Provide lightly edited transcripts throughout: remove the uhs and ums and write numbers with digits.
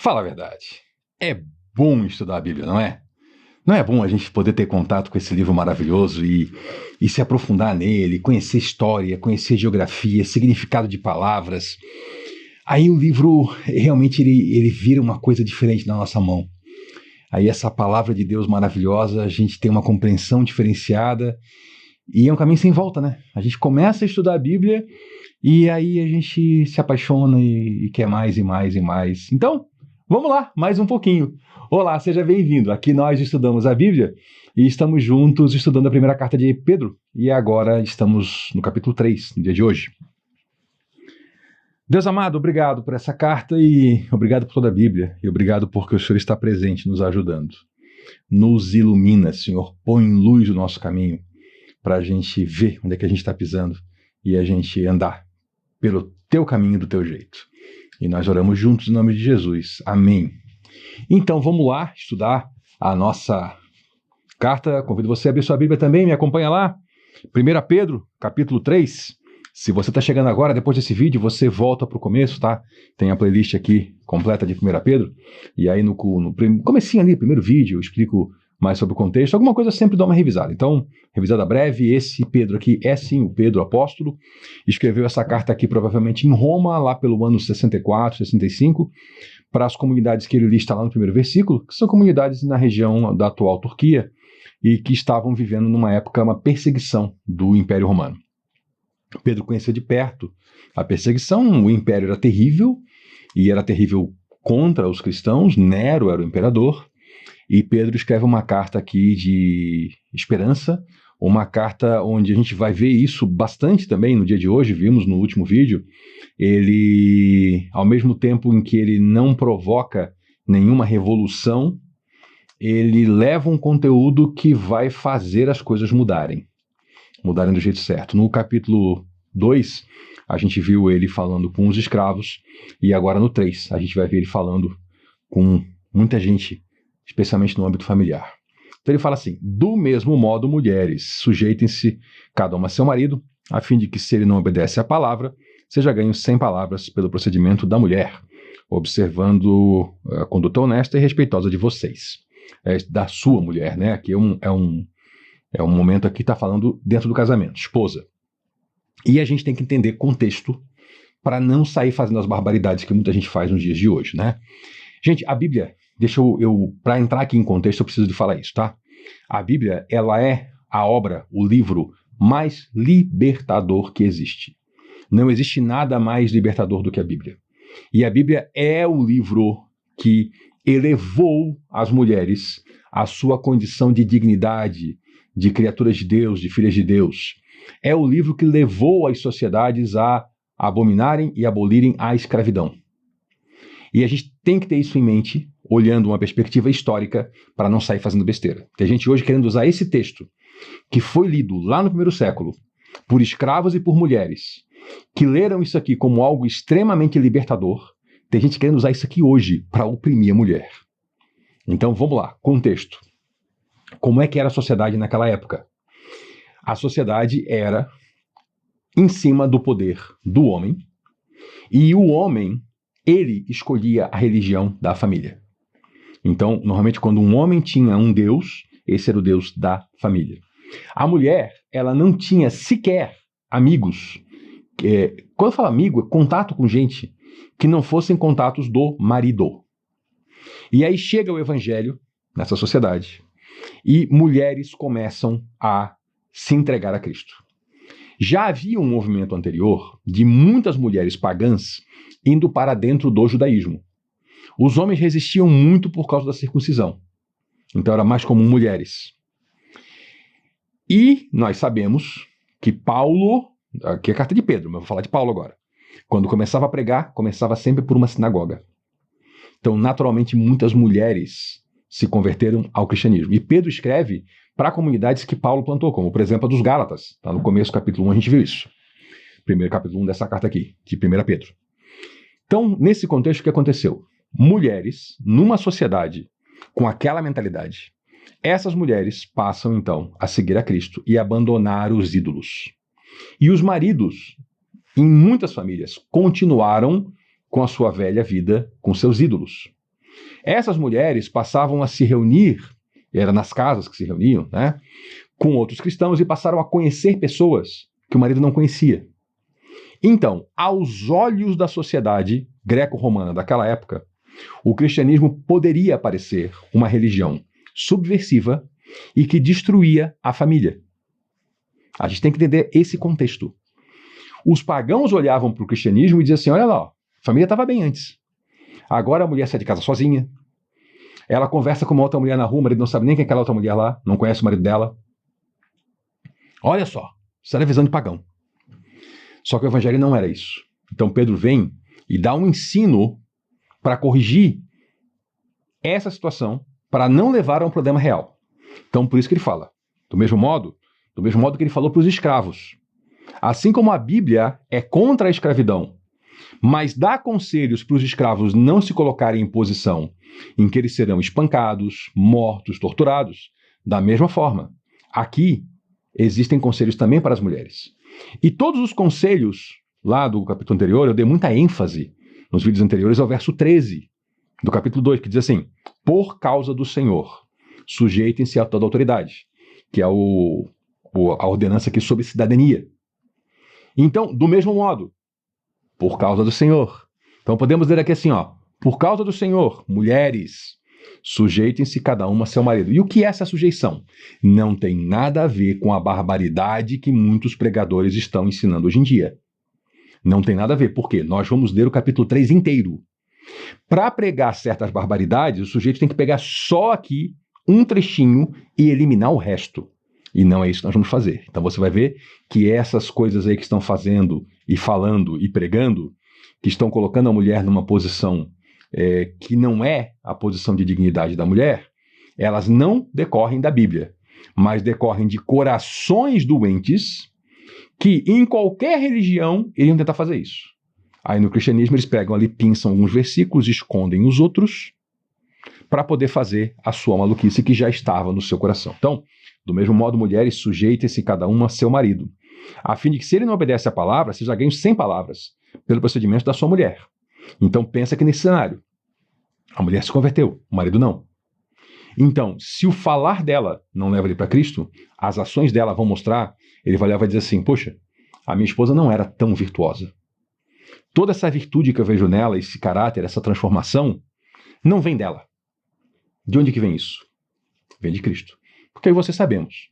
Fala a verdade. É bom estudar a Bíblia, não é? Não é bom a gente poder ter contato com esse livro maravilhoso e se aprofundar nele, conhecer história, conhecer geografia, significado de palavras. Aí o livro realmente ele vira uma coisa diferente na nossa mão. Aí essa palavra de Deus maravilhosa, a gente tem uma compreensão diferenciada e é um caminho sem volta, né? A gente começa a estudar a Bíblia e aí a gente se apaixona e quer mais e mais e mais. Então, vamos lá, mais um pouquinho. Olá, seja bem-vindo. Aqui nós estudamos a Bíblia e estamos juntos estudando a primeira carta de Pedro. E agora estamos no capítulo 3, no dia de hoje. Deus amado, obrigado por essa carta e obrigado por toda a Bíblia. E obrigado porque o Senhor está presente, nos ajudando. Nos ilumina, Senhor. Põe em luz o nosso caminho para a gente ver onde é que a gente está pisando e a gente andar pelo teu caminho, do teu jeito. E nós oramos juntos em nome de Jesus. Amém. Então vamos lá estudar a nossa carta. Convido você a abrir sua Bíblia também, me acompanha lá. 1 Pedro, capítulo 3. Se você está chegando agora, depois desse vídeo, você volta para o começo, tá? Tem a playlist aqui completa de 1 Pedro. E aí no comecinho ali, primeiro vídeo, eu explico mais sobre o contexto. Alguma coisa eu sempre dou uma revisada. Então, revisada breve, esse Pedro aqui é sim o Pedro apóstolo. Escreveu essa carta aqui provavelmente em Roma, lá pelo ano 64, 65, para as comunidades que ele lista lá no primeiro versículo, que são comunidades na região da atual Turquia e que estavam vivendo numa época uma perseguição do Império Romano. Pedro conhecia de perto a perseguição, o império era terrível, e era terrível contra os cristãos, Nero era o imperador, e Pedro escreve uma carta aqui de esperança, uma carta onde a gente vai ver isso bastante também no dia de hoje, vimos no último vídeo. Ele, ao mesmo tempo em que ele não provoca nenhuma revolução, ele leva um conteúdo que vai fazer as coisas mudarem do jeito certo. No capítulo 2, a gente viu ele falando com os escravos, e agora no 3, a gente vai ver ele falando com muita gente, especialmente no âmbito familiar. Então ele fala assim: do mesmo modo, mulheres, sujeitem-se cada uma a seu marido, a fim de que, se ele não obedece à palavra, seja ganho sem palavras pelo procedimento da mulher, observando a conduta honesta e respeitosa de vocês. Da sua mulher, né? Aqui é um momento aqui que está falando dentro do casamento, esposa. E a gente tem que entender contexto para não sair fazendo as barbaridades que muita gente faz nos dias de hoje, né? Gente, a Bíblia, para entrar aqui em contexto, eu preciso de falar isso, tá? A Bíblia, ela é a obra, o livro mais libertador que existe. Não existe nada mais libertador do que a Bíblia. E a Bíblia é o livro que elevou as mulheres à sua condição de dignidade, de criaturas de Deus, de filhas de Deus. É o livro que levou as sociedades a abominarem e abolirem a escravidão. E a gente tem que ter isso em mente, olhando uma perspectiva histórica, para não sair fazendo besteira. Tem gente hoje querendo usar esse texto, que foi lido lá no primeiro século, por escravos e por mulheres, que leram isso aqui como algo extremamente libertador. Tem gente querendo usar isso aqui hoje para oprimir a mulher. Então vamos lá, contexto. Como é que era a sociedade naquela época? A sociedade era em cima do poder do homem, e o homem, ele escolhia a religião da família. Então, normalmente, quando um homem tinha um deus, esse era o deus da família. A mulher, ela não tinha sequer amigos. Quando eu falo amigo, é contato com gente que não fossem contatos do marido. E aí chega o evangelho nessa sociedade, e mulheres começam a se entregar a Cristo. Já havia um movimento anterior de muitas mulheres pagãs indo para dentro do judaísmo. Os homens resistiam muito por causa da circuncisão. Então era mais comum mulheres. E nós sabemos que Paulo, aqui é a carta de Pedro, mas eu vou falar de Paulo agora. Quando começava a pregar, começava sempre por uma sinagoga. Então, naturalmente, muitas mulheres se converteram ao cristianismo. E Pedro escreve para comunidades que Paulo plantou, como, por exemplo, a dos Gálatas. Tá? No começo do capítulo 1 a gente viu isso. Primeiro capítulo 1 dessa carta aqui, de 1 Pedro. Então, nesse contexto, o que aconteceu? Mulheres, numa sociedade com aquela mentalidade, essas mulheres passam, então, a seguir a Cristo e abandonar os ídolos. E os maridos, em muitas famílias, continuaram com a sua velha vida, com seus ídolos. Essas mulheres passavam a se reunir, era nas casas que se reuniam, né, com outros cristãos e passaram a conhecer pessoas que o marido não conhecia. Então, aos olhos da sociedade greco-romana daquela época, o cristianismo poderia parecer uma religião subversiva e que destruía a família. A gente tem que entender esse contexto. Os pagãos olhavam para o cristianismo e diziam assim, olha lá, a família estava bem antes. Agora a mulher sai de casa sozinha, ela conversa com uma outra mulher na rua, o marido não sabe nem quem é aquela outra mulher lá, não conhece o marido dela. Olha só, isso era visão de pagão. Só que o evangelho não era isso. Então Pedro vem e dá um ensino para corrigir essa situação, para não levar a um problema real. Então por isso que ele fala, do mesmo modo que ele falou para os escravos. Assim como a Bíblia é contra a escravidão, mas dá conselhos para os escravos não se colocarem em posição em que eles serão espancados, mortos, torturados, da mesma forma, aqui existem conselhos também para as mulheres. E todos os conselhos, lá do capítulo anterior, eu dei muita ênfase nos vídeos anteriores ao verso 13 do capítulo 2, que diz assim, por causa do Senhor, sujeitem-se a toda autoridade, que é a ordenança aqui sobre cidadania. Então, do mesmo modo, por causa do Senhor. Então podemos dizer aqui assim, ó, por causa do Senhor, mulheres, sujeitem-se cada uma a seu marido. E o que é essa sujeição? Não tem nada a ver com a barbaridade que muitos pregadores estão ensinando hoje em dia. Não tem nada a ver. Por quê? Nós vamos ler o capítulo 3 inteiro. Para pregar certas barbaridades, o sujeito tem que pegar só aqui um trechinho e eliminar o resto. E não é isso que nós vamos fazer. Então você vai ver que essas coisas aí que estão fazendo e falando e pregando, que estão colocando a mulher numa posição que não é a posição de dignidade da mulher, elas não decorrem da Bíblia, mas decorrem de corações doentes que em qualquer religião iriam tentar fazer isso. Aí no cristianismo eles pegam ali, pinçam alguns versículos, escondem os outros, para poder fazer a sua maluquice que já estava no seu coração. Então, do mesmo modo, mulheres, sujeitem-se cada uma a seu marido, a fim de que, se ele não obedece à palavra, seja ganho sem palavras, pelo procedimento da sua mulher. Então, pensa que nesse cenário, a mulher se converteu, o marido não. Então, se o falar dela não leva ele para Cristo, as ações dela vão mostrar, ele vai olhar e vai dizer assim, poxa, a minha esposa não era tão virtuosa. Toda essa virtude que eu vejo nela, esse caráter, essa transformação, não vem dela. De onde que vem isso? Vem de Cristo. Porque aí você sabemos,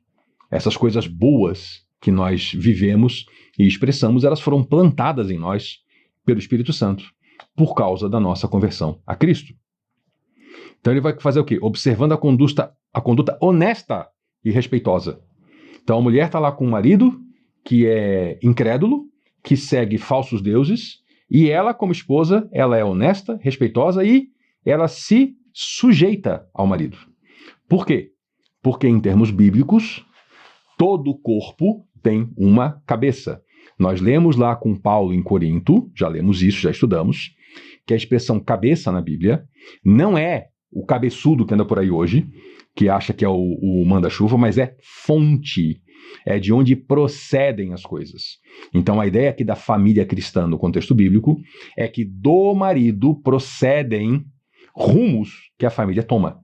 essas coisas boas que nós vivemos e expressamos, elas foram plantadas em nós pelo Espírito Santo, por causa da nossa conversão a Cristo. Então ele vai fazer o quê? Observando a conduta honesta e respeitosa. Então a mulher está lá com um marido que é incrédulo, que segue falsos deuses, e ela, como esposa, ela é honesta, respeitosa e ela se sujeita ao marido. Por quê? Porque em termos bíblicos, todo corpo tem uma cabeça. Nós lemos lá com Paulo em Corinto, já lemos isso, já estudamos, que a expressão cabeça na Bíblia não é o cabeçudo que anda por aí hoje, que acha que é o manda-chuva, mas é fonte, é de onde procedem as coisas. Então a ideia aqui da família cristã no contexto bíblico é que do marido procedem rumos que a família toma.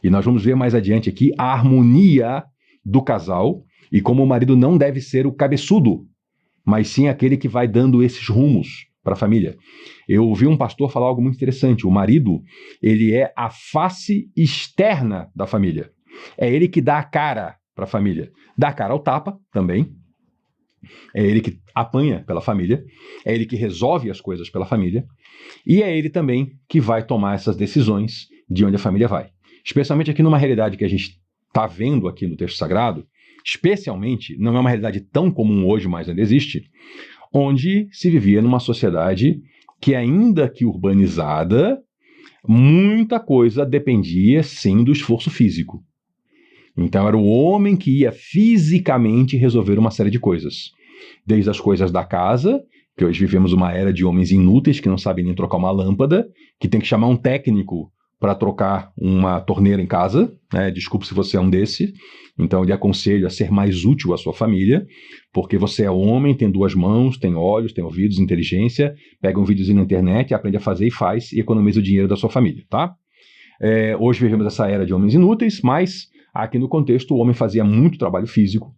E nós vamos ver mais adiante aqui a harmonia do casal e como o marido não deve ser o cabeçudo, mas sim aquele que vai dando esses rumos para a família. Eu ouvi um pastor falar algo muito interessante. O marido, ele é a face externa da família. É ele que dá a cara para a família. Dá a cara ao tapa também. É ele que apanha pela família. É ele que resolve as coisas pela família. E é ele também que vai tomar essas decisões de onde a família vai. Especialmente aqui numa realidade que a gente está vendo aqui no texto sagrado, especialmente, não é uma realidade tão comum hoje, mas ainda existe, onde se vivia numa sociedade que, ainda que urbanizada, muita coisa dependia, sim, do esforço físico. Então era o homem que ia fisicamente resolver uma série de coisas. Desde as coisas da casa, que hoje vivemos uma era de homens inúteis que não sabem nem trocar uma lâmpada, que tem que chamar um técnico para trocar uma torneira em casa, né? Desculpe se você é um desse, então eu lhe aconselho a ser mais útil à sua família, porque você é homem, tem duas mãos, tem olhos, tem ouvidos, inteligência, pega um videozinho na internet, aprende a fazer e faz, e economiza o dinheiro da sua família, tá? Hoje vivemos essa era de homens inúteis, mas aqui no contexto o homem fazia muito trabalho físico.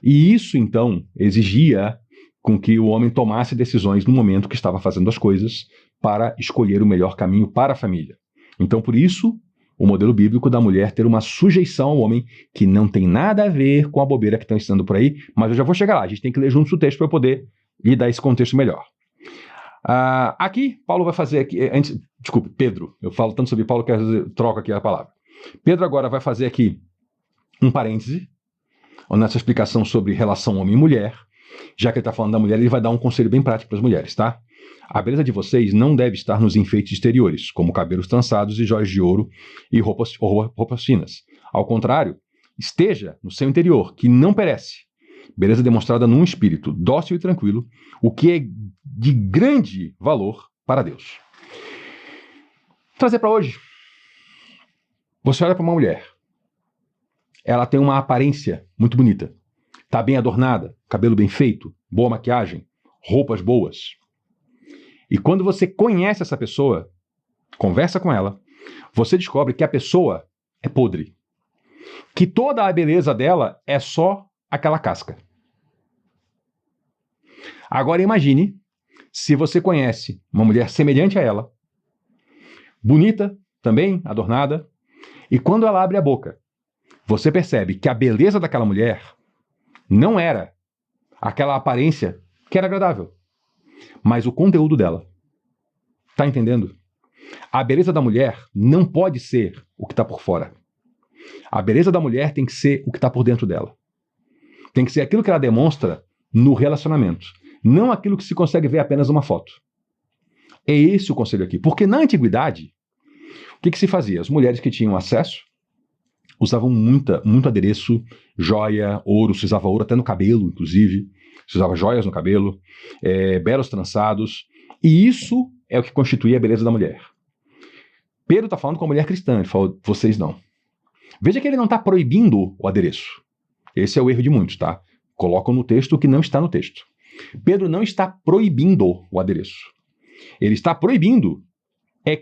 E isso, então, exigia com que o homem tomasse decisões no momento que estava fazendo as coisas para escolher o melhor caminho para a família. Então, por isso, o modelo bíblico da mulher ter uma sujeição ao homem que não tem nada a ver com a bobeira que estão ensinando por aí, mas eu já vou chegar lá. A gente tem que ler juntos o texto para eu poder lhe dar esse contexto melhor. Aqui, Paulo vai fazer aqui, desculpe, Pedro, eu falo tanto sobre Paulo que às vezes eu troco aqui a palavra. Pedro agora vai fazer aqui um parêntese, nessa explicação sobre relação homem e mulher. Já que ele está falando da mulher, ele vai dar um conselho bem prático para as mulheres, tá? A beleza de vocês não deve estar nos enfeites exteriores, como cabelos trançados e joias de ouro e roupas finas. Ao contrário, esteja no seu interior, que não perece. Beleza demonstrada num espírito dócil e tranquilo, o que é de grande valor para Deus. Vou trazer para hoje. Você olha para uma mulher. Ela tem uma aparência muito bonita. Está bem adornada, cabelo bem feito, boa maquiagem, roupas boas. E quando você conhece essa pessoa, conversa com ela, você descobre que a pessoa é podre. Que toda a beleza dela é só aquela casca. Agora imagine se você conhece uma mulher semelhante a ela, bonita, também adornada, e quando ela abre a boca, você percebe que a beleza daquela mulher não era aquela aparência que era agradável, mas o conteúdo dela. Tá entendendo? A beleza da mulher não pode ser o que está por fora. A beleza da mulher tem que ser o que está por dentro dela. Tem que ser aquilo que ela demonstra no relacionamento, não aquilo que se consegue ver apenas numa foto. É esse o conselho aqui. Porque na antiguidade, o que se fazia? As mulheres que tinham acesso usavam muito adereço, joia, ouro, se usava ouro até no cabelo, inclusive, se usava joias no cabelo, belos trançados, e isso é o que constituía a beleza da mulher. Pedro está falando com a mulher cristã, ele falou, vocês não. Veja que ele não está proibindo o adereço. Esse é o erro de muitos, tá? Colocam no texto o que não está no texto. Pedro não está proibindo o adereço. Ele está proibindo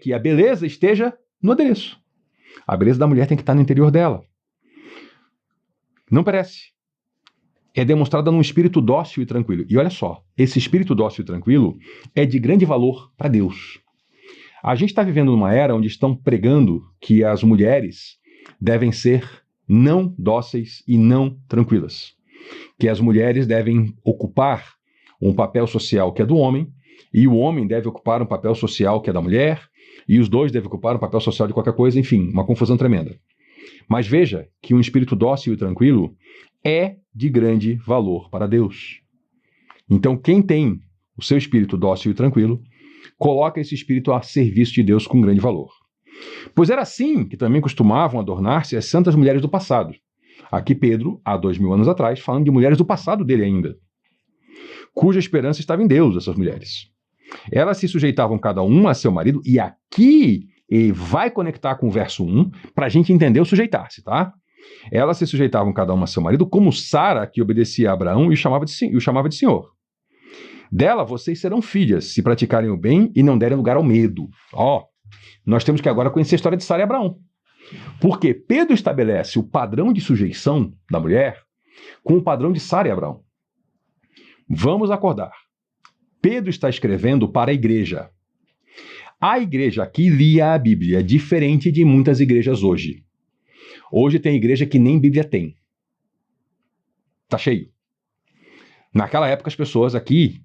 que a beleza esteja no adereço. A beleza da mulher tem que estar no interior dela. Não parece. É demonstrada num espírito dócil e tranquilo. E olha só, esse espírito dócil e tranquilo é de grande valor para Deus. A gente está vivendo numa era onde estão pregando que as mulheres devem ser não dóceis e não tranquilas. Que as mulheres devem ocupar um papel social que é do homem, e o homem deve ocupar um papel social que é da mulher, e os dois devem ocupar um papel social de qualquer coisa, enfim, uma confusão tremenda. Mas veja que um espírito dócil e tranquilo é de grande valor para Deus. Então, quem tem o seu espírito dócil e tranquilo, coloca esse espírito a serviço de Deus com grande valor. Pois era assim que também costumavam adornar-se as santas mulheres do passado. Aqui Pedro, há 2000 anos atrás, falando de mulheres do passado dele ainda, cuja esperança estava em Deus, essas mulheres. Elas se sujeitavam cada uma a seu marido, e aqui ele vai conectar com o verso 1 para a gente entender o sujeitar-se, tá? Elas se sujeitavam cada uma a seu marido, como Sara, que obedecia a Abraão e o chamava de Senhor. Dela vocês serão filhas, se praticarem o bem e não derem lugar ao medo. Nós temos que agora conhecer a história de Sara e Abraão. Porque Pedro estabelece o padrão de sujeição da mulher com o padrão de Sara e Abraão. Vamos acordar. Pedro está escrevendo para a igreja. A igreja aqui lia a Bíblia, diferente de muitas igrejas hoje. Hoje tem igreja que nem Bíblia tem. Tá cheio. Naquela época as pessoas aqui,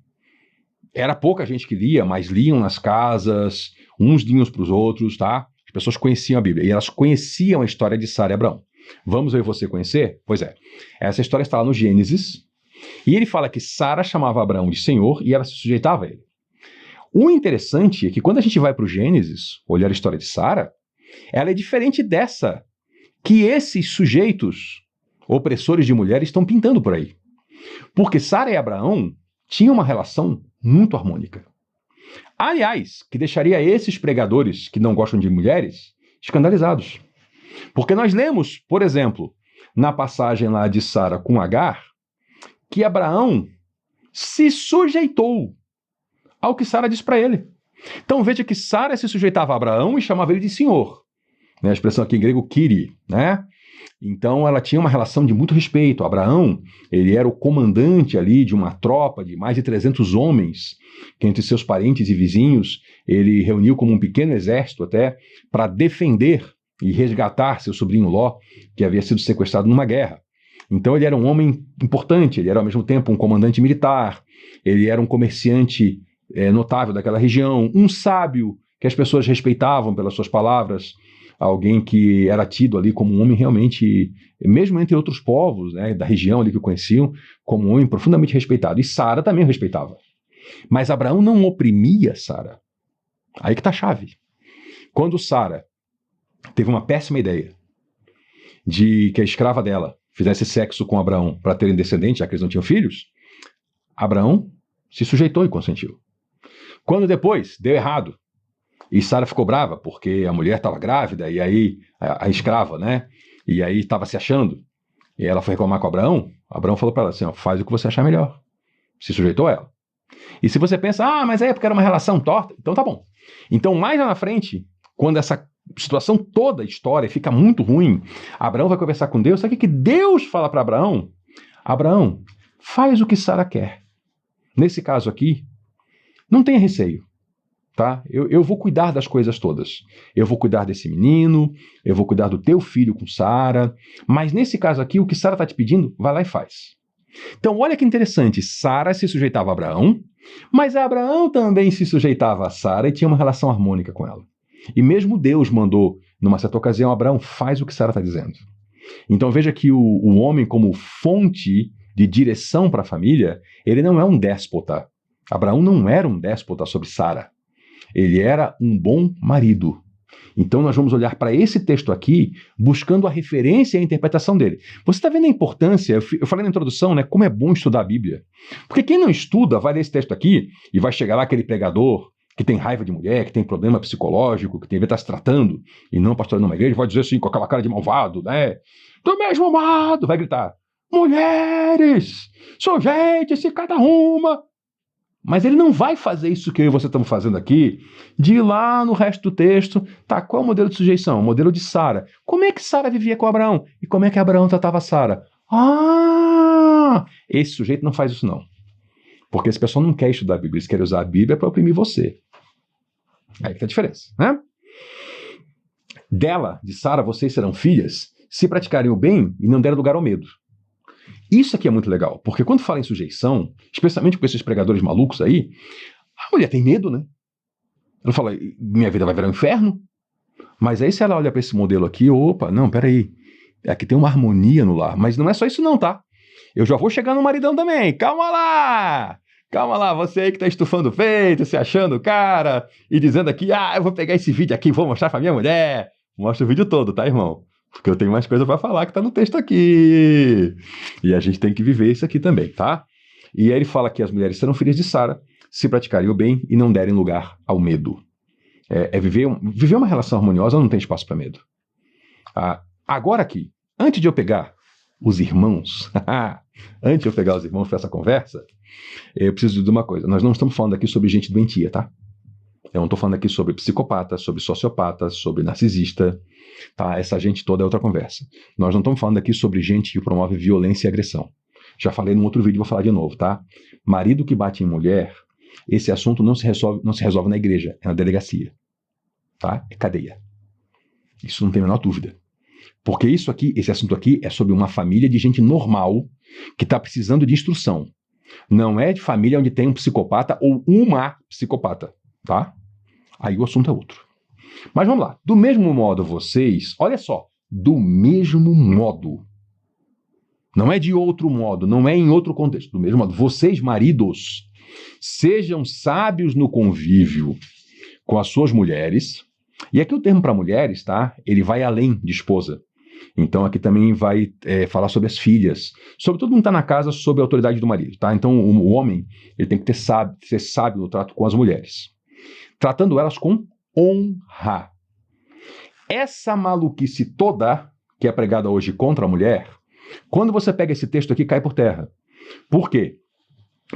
era pouca gente que lia, mas liam nas casas, uns liam para os outros, tá? As pessoas conheciam a Bíblia e elas conheciam a história de Sara e Abraão. Vamos ver você conhecer? Pois é. Essa história está lá no Gênesis. E ele fala que Sara chamava Abraão de Senhor e ela se sujeitava a ele. O interessante é que quando a gente vai para o Gênesis, olhar a história de Sara, ela é diferente dessa que esses sujeitos opressores de mulheres estão pintando por aí. Porque Sara e Abraão tinham uma relação muito harmônica. Aliás, que deixaria esses pregadores que não gostam de mulheres escandalizados. Porque nós lemos, por exemplo, na passagem lá de Sara com Agar, que Abraão se sujeitou ao que Sara disse para ele. Então veja que Sara se sujeitava a Abraão e chamava ele de Senhor. né? A expressão aqui em grego, Kyrie, né? Então ela tinha uma relação de muito respeito. Abraão, ele era o comandante ali de uma tropa de mais de 300 homens, que entre seus parentes e vizinhos, ele reuniu como um pequeno exército até para defender e resgatar seu sobrinho Ló, que havia sido sequestrado numa guerra. Então ele era um homem importante, ele era ao mesmo tempo um comandante militar, ele era um comerciante notável daquela região, um sábio que as pessoas respeitavam pelas suas palavras, alguém que era tido ali como um homem realmente, mesmo entre outros povos, né, da região ali que o conheciam, como um homem profundamente respeitado. E Sara também o respeitava. Mas Abraão não oprimia Sara. Aí que está a chave. Quando Sara teve uma péssima ideia de que a escrava dela fizesse sexo com Abraão para terem descendentes, já que eles não tinham filhos, Abraão se sujeitou e consentiu. Quando depois deu errado, e Sara ficou brava, porque a mulher estava grávida, e aí a escrava, né? E aí estava se achando, e ela foi reclamar com Abraão. Abraão falou para ela assim, ó, faz o que você achar melhor. Se sujeitou a ela. E se você pensa, mas é porque era uma relação torta, então tá bom. Então mais lá na frente, quando essa situação toda, a história, fica muito ruim, Abraão vai conversar com Deus, sabe o que Deus fala para Abraão? Abraão, faz o que Sara quer. Nesse caso aqui, não tenha receio. Tá? Eu vou cuidar das coisas todas. Eu vou cuidar desse menino, eu vou cuidar do teu filho com Sara, mas nesse caso aqui, o que Sara está te pedindo, vai lá e faz. Então, olha que interessante, Sara se sujeitava a Abraão, mas Abraão também se sujeitava a Sara e tinha uma relação harmônica com ela. E mesmo Deus mandou, numa certa ocasião, Abraão, faz o que Sara está dizendo. Então veja que o homem, como fonte de direção para a família, ele não é um déspota. Abraão não era um déspota sobre Sara. Ele era um bom marido. Então nós vamos olhar para esse texto aqui, buscando a referência e a interpretação dele. Você está vendo a importância? Eu falei na introdução, né, como é bom estudar a Bíblia. Porque quem não estuda vai ler esse texto aqui e vai chegar lá aquele pregador que tem raiva de mulher, que tem problema psicológico, que tem que estar se tratando, e não pastorando numa igreja, vai dizer assim, com aquela cara de malvado, né? Do mesmo modo, vai gritar, mulheres, sujeite-se cada uma. Mas ele não vai fazer isso que eu e você estamos fazendo aqui, de ir lá no resto do texto, tá, qual é o modelo de sujeição? O modelo de Sara. Como é que Sara vivia com Abraão? E como é que Abraão tratava Sara? Esse sujeito não faz isso não. Porque esse pessoal não quer estudar a Bíblia, eles querem usar a Bíblia para oprimir você. Aí que tá a diferença, né? Dela, de Sara, vocês serão filhas, se praticarem o bem e não derem lugar ao medo. Isso aqui é muito legal, porque quando fala em sujeição, especialmente com esses pregadores malucos aí, a mulher tem medo, né? Ela fala, minha vida vai virar um inferno? Mas aí se ela olha para esse modelo aqui, opa, não, peraí, aqui tem uma harmonia no lar, mas não é só isso não, tá? Eu já vou chegar no maridão também, calma lá! Calma lá, você aí que tá estufando o peito, se achando cara, e dizendo aqui, eu vou pegar esse vídeo aqui e vou mostrar pra minha mulher. Mostra o vídeo todo, tá, irmão? Porque eu tenho mais coisa para falar que tá no texto aqui. E a gente tem que viver isso aqui também, tá? E aí ele fala que as mulheres serão filhas de Sara se praticarem o bem e não derem lugar ao medo. Viver uma relação harmoniosa não tem espaço para medo. Agora aqui, antes de eu pegar os irmãos, antes de eu pegar os irmãos para essa conversa, eu preciso dizer uma coisa. Nós não estamos falando aqui sobre gente doentia, tá? Eu não estou falando aqui sobre psicopata, sobre sociopata, sobre narcisista, tá? Essa gente toda é outra conversa. Nós não estamos falando aqui sobre gente que promove violência e agressão. Já falei num outro vídeo, vou falar de novo, tá? Marido que bate em mulher, esse assunto não se resolve na igreja, é na delegacia, tá? É cadeia. Isso não tem a menor dúvida. Porque esse assunto aqui é sobre uma família de gente normal que está precisando de instrução. Não é de família onde tem um psicopata ou uma psicopata, tá? Aí o assunto é outro. Mas vamos lá. Do mesmo modo vocês, olha só, do mesmo modo. Não é de outro modo, não é em outro contexto. Do mesmo modo, vocês maridos, sejam sábios no convívio com as suas mulheres. E aqui o termo para mulheres, tá? Ele vai além de esposa. Então aqui também vai falar sobre as filhas, sobre todo mundo que está na casa sob a autoridade do marido, tá? Então o homem ele tem que ser sábio no trato com as mulheres, tratando elas com honra. Essa maluquice toda que é pregada hoje contra a mulher, quando você pega esse texto aqui, cai por terra. Por quê?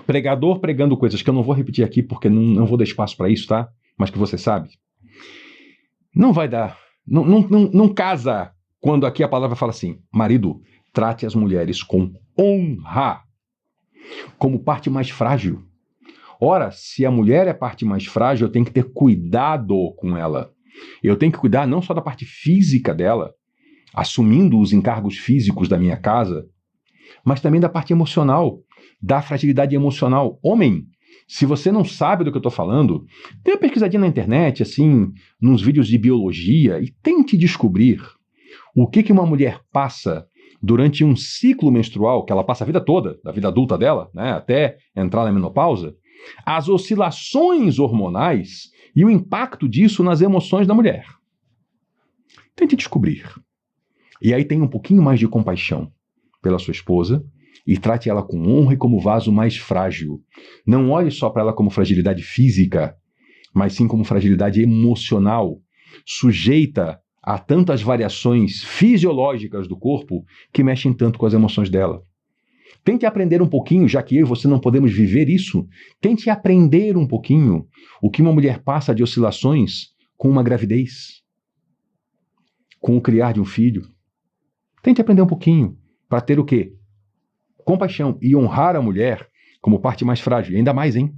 Pregador pregando coisas que eu não vou repetir aqui porque não vou dar espaço para isso, tá? Mas que você sabe. Não vai dar Não casa quando aqui a palavra fala assim: marido, trate as mulheres com honra, como parte mais frágil. Ora, se a mulher é a parte mais frágil, eu tenho que ter cuidado com ela. Eu tenho que cuidar não só da parte física dela, assumindo os encargos físicos da minha casa, mas também da parte emocional, da fragilidade emocional. Homem, se você não sabe do que eu estou falando, dê uma pesquisadinha na internet, assim, nos vídeos de biologia, e tente descobrir o que uma mulher passa durante um ciclo menstrual, que ela passa a vida toda, da vida adulta dela, né, até entrar na menopausa, as oscilações hormonais e o impacto disso nas emoções da mulher. Tente descobrir. E aí tenha um pouquinho mais de compaixão pela sua esposa e trate ela com honra e como vaso mais frágil. Não olhe só para ela como fragilidade física, mas sim como fragilidade emocional, sujeita a tantas variações fisiológicas do corpo que mexem tanto com as emoções dela. Tente aprender um pouquinho, já que eu e você não podemos viver isso, tente aprender um pouquinho o que uma mulher passa de oscilações com uma gravidez, com o criar de um filho. Tente aprender um pouquinho para ter o quê? Compaixão e honrar a mulher como parte mais frágil, e ainda mais, hein?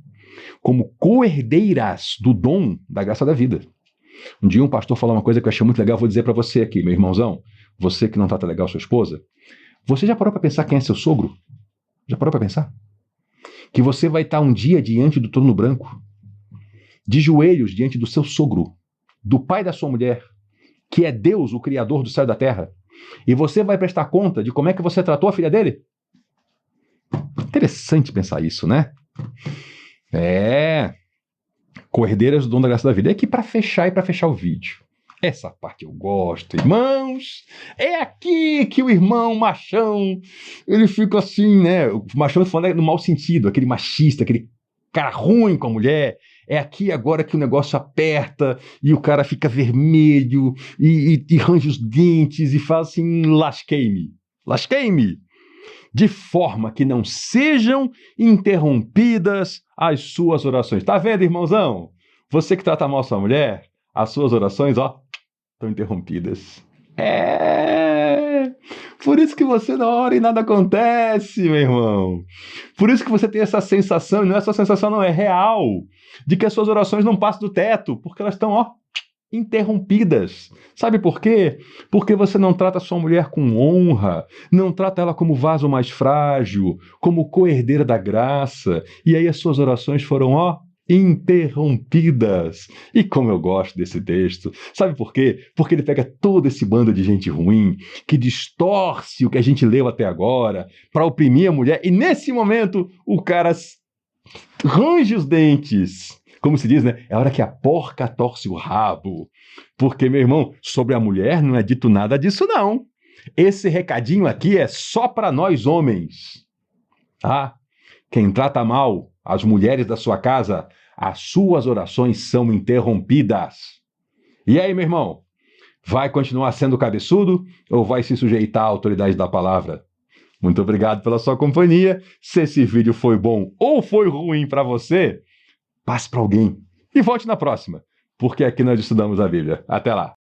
Como co-herdeiras do dom da graça da vida. Um dia um pastor falou uma coisa que eu achei muito legal, vou dizer para você aqui, meu irmãozão, você que não trata legal sua esposa, você já parou para pensar quem é seu sogro? Já parou para pensar? Que você vai estar um dia diante do trono branco, de joelhos diante do seu sogro, do pai da sua mulher, que é Deus, o criador do céu e da terra, e você vai prestar conta de como é que você tratou a filha dele? Interessante pensar isso, né? Co-herdeiras do dom da graça da vida. É aqui para fechar o vídeo. Essa parte eu gosto, irmãos. É aqui que o irmão machão, ele fica assim, né? O machão falando no mau sentido, aquele machista, aquele cara ruim com a mulher. É aqui agora que o negócio aperta e o cara fica vermelho e range os dentes e fala assim, lasquei-me. Lasquei-me. De forma que não sejam interrompidas as suas orações. Tá vendo, irmãozão? Você que trata mal sua mulher, as suas orações, ó, estão interrompidas. Por isso que você não ora e nada acontece, meu irmão. Por isso que você tem essa sensação, e não é essa sensação, não, é real, de que as suas orações não passam do teto, porque elas estão, ó, interrompidas. Sabe por quê? Porque você não trata sua mulher com honra, não trata ela como vaso mais frágil, como co-herdeira da graça, e aí as suas orações foram, ó, interrompidas. E como eu gosto desse texto. Sabe por quê? Porque ele pega todo esse bando de gente ruim, que distorce o que a gente leu até agora, para oprimir a mulher, e nesse momento o cara range os dentes. Como se diz, né? É a hora que a porca torce o rabo. Porque, meu irmão, sobre a mulher não é dito nada disso, não. Esse recadinho aqui é só para nós homens. Tá? Quem trata mal as mulheres da sua casa, as suas orações são interrompidas. E aí, meu irmão? Vai continuar sendo cabeçudo ou vai se sujeitar à autoridade da palavra? Muito obrigado pela sua companhia. Se esse vídeo foi bom ou foi ruim para você, passe para alguém e volte na próxima, porque aqui nós estudamos a Bíblia. Até lá!